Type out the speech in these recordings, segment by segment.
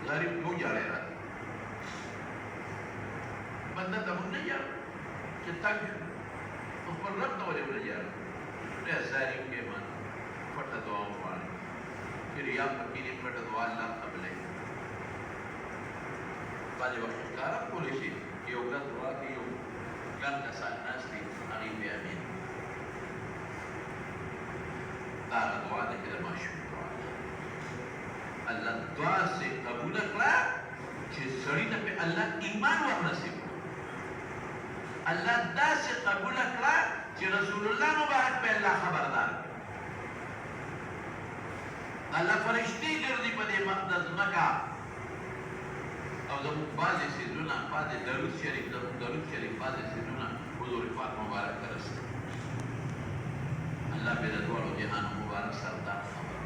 غریب کیوں جاڑے رہا بندہ تم نہیں جا کہ تنگ اس پر رب تو وجہ جا رہا ساری کے من پھٹا دعاؤں پانے پھر یا فقیری پھٹا دعا اللہ قبلے بعد وقت کارا پولیشی یو گن دعا کی یو گن کسان ناس دی عقیب امین دارا دعا دے کہ معشوق دعا اللہ دعا سے قبول کرا کہ سڑی نا پہ اللہ ایمان و نصیب اللہ دا سے قبول کرا کہ رسول اللہ مبارک پہ اللہ خبردار اللہ فرشتی گردی پہ دے مقدس مکہ او زمون بعضی سیزونا بعضی درود شریف بعضی سیزونا حضور پاک مبارک کرست اللہ پہ دوالو جہان مبارک سردار خبر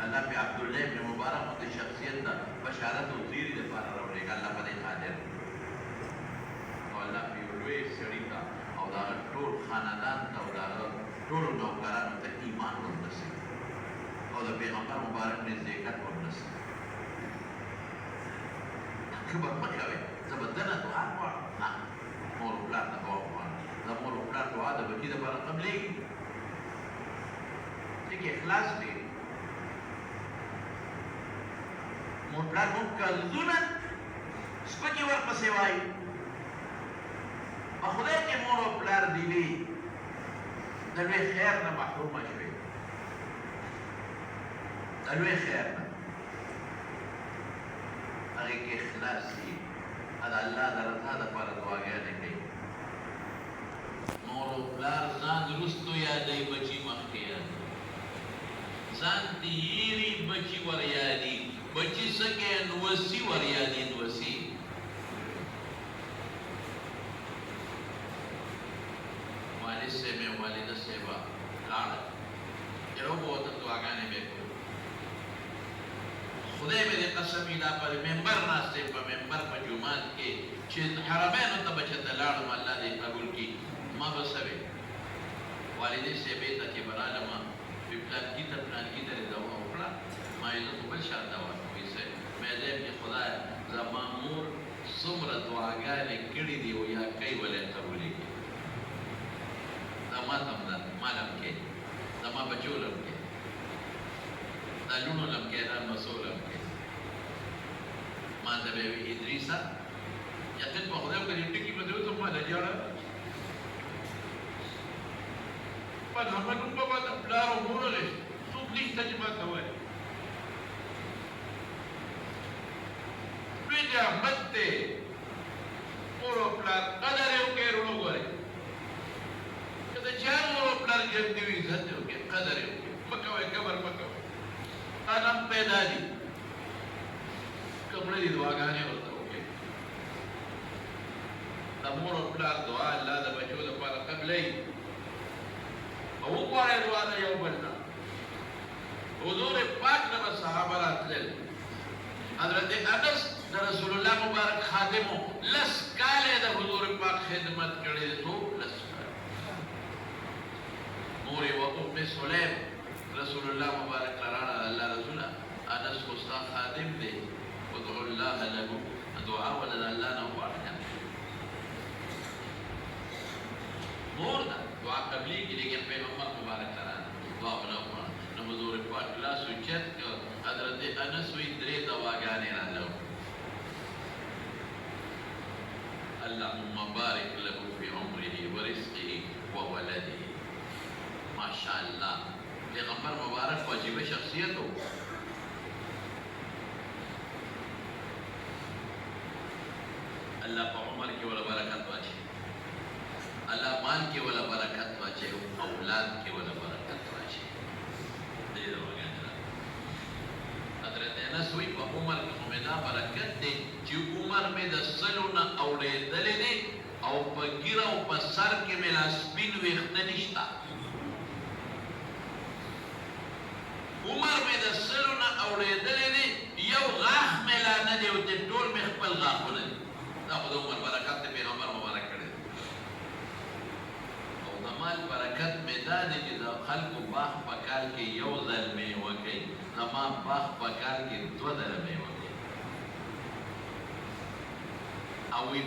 اللہ پہ عبداللہ ابن مبارک ہوتے شخصیت دا بشارت و زیری دے پارا روڑے گا اللہ پہ دے حاضر اور اللہ پہ علوے سڑی تا او دا ٹول خاندان تا او دا ٹول نوکران تا ایمان و نصیب او دا پیغمبر مبارک نے زیکت و نصیب کبر مکوے زبدنا دعا پاڑ نا مور اپلار نا دعا پاڑ دا مور اپلار دعا دا بکی دا پارا قبلے گی لیکن اخلاص بھی مور اپلار مون کلزونا سپکی ورق سوائی بخدای کے مور اپلار دیوی دلوے خیر نا محروم شوی دلوے خیر نا اگر کے اخلاص سی اد اللہ درتا دا پر دعا گیا نہیں مور اپلار زان رستو یادی بچی مخی یادی زان تیری بچی ور یادی بچی سکے نوسی ور یادی نوسی والد سے میں والدہ سے با لاڑا جرو بہت دعا گانے میں کو خدای میرے قسم الہ پر ممبر ناستے پا ممبر پا جمعات کے چیز حرمین تا بچت لارم اللہ دے قبول کی ما بسوے والدی سے بیتا کے برالما پلان کی تا دعا اپلا ما ایزا تو بلشان دعا کوئی سے میں دے کہ خدا زمان مور سمر دعا گانے کڑی دی ہو یا کئی ولے قبولی کی زمان تمدن مالم کے زمان بچولم کے دالونو لم کے دان مسولم کے ماں دبے ہوئی ادریسا یقین پا خدا کو جنٹی کی بدھو تو ماں لجاڑا پا ہمیں نمبا بات اپلارو مورا لے سوک لیش تجمات ہوئے بیجا احمد تے مورو اپلار قدر ہے اوکے رونو گوارے کہتا چاہ مورو اپلار جب دیوی عزت ہے اوکے قدر ہے اوکے مکوئے کبر مکوئے آنم پیدا دی کپڑے دی دعا گانے ہوتا ہوگے تمور اپلار دعا اللہ دا بچو دا پالا قبلے او پارے دعا دا یو بلنا حضور پاک نبا صحابہ رات لیل حضرت انس دا رسول اللہ مبارک خادمو لس کالے دا حضور پاک خدمت کرے تو لس کالے موری و ام سلیم رسول اللہ مبارک لرانا اللہ رسولہ انس خستا خادم دے ودعو اللہ لگو دعا ولد اللہ نوار جانے مور دا دعا قبلی کی لیکن پیغمبر مبارک لرانا دعا ونوار نمزور پاک لا سوچت کر حضرت انس وی درے دعا گانے را لو اللہم بارک لگو فی عمره ورزقه وولده ماشاءاللہ پیغمبر مبارک واجب شخصیت ہو اللہ پا عمر کی والا برکت واجے اللہ مال کی والا برکت واجے اولاد کی والا برکت واجے دے دو گانا حضرت انس ہوئی پا عمر کی خمیدہ برکت دے جو عمر میں دسلونا اوڑے دلے دے او پا گیرہ او پا سر کے ملا سپین ویخت نشتا عمر میں دا سلونا اوڑے دلے دے یو غاخ ملا ندے و تے ٹول میں خپل غاخ ہونے دے دا خود عمر برکت دے پیغمبر مبارک کرے دے او دمال برکت میں دا دے کہ دا خلق باخ پکال کے یو ظلمے وکی زما باغ په کال کې 2 ځله میوه کوي او وی